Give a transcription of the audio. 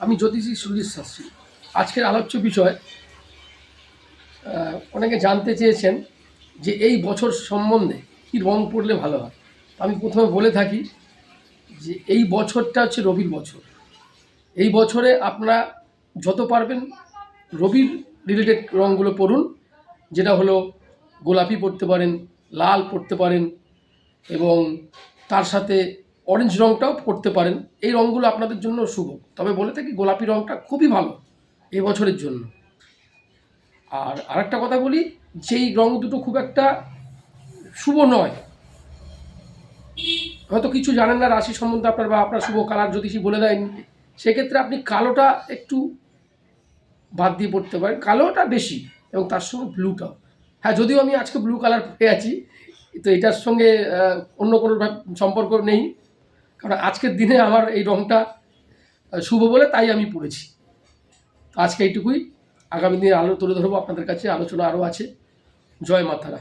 আমি জ্যোতিষী সুজিত শাস্ত্রী। আজকের আলোচ্য বিষয়, অনেকে জানতে চেয়েছেন যে এই বছর সম্বন্ধে কী রং পড়লে ভালো হয়। আমি প্রথমে বলে থাকি যে এই বছরটা হচ্ছে রবির বছর। এই বছরে আপনারা যত পারবেন রবির রিলেটেড রঙগুলো পড়ুন, যেটা হলো গোলাপি পড়তে পারেন, লাল পড়তে পারেন এবং তার সাথে অরেঞ্জ রঙটাও পড়তে পারেন। এই রঙগুলো আপনাদের জন্য শুভ। তবে বলে থাকি গোলাপি রঙটা খুবই ভালো এই বছরের জন্য। আর আরেকটা কথা বলি, যেই রঙ দুটো খুব একটা শুভ নয়, হয়তো কিছু জানেন না রাশি সম্বন্ধে আপনার, বা আপনার শুভ কালার জ্যোতিষী বলে দেয়নি, সেক্ষেত্রে আপনি কালোটা একটু বাদ দিয়ে পড়তে পারেন। কালোটা বেশি এবং তার সঙ্গে ব্লুটাও। হ্যাঁ, যদিও আমি আজকে ব্লু কালার পরে আছি, তো এটার সঙ্গে অন্য কোনো সম্পর্ক নেই, কারণ আজকের দিনে আমার এই রঙটা শুভ বলে তাই আমি পড়েছি। তো আজকে এইটুকুই। আগামী দিনে আলো তুলে ধরবো আপনাদের কাছে, আলোচনা আরও আছে। জয় মা তারা।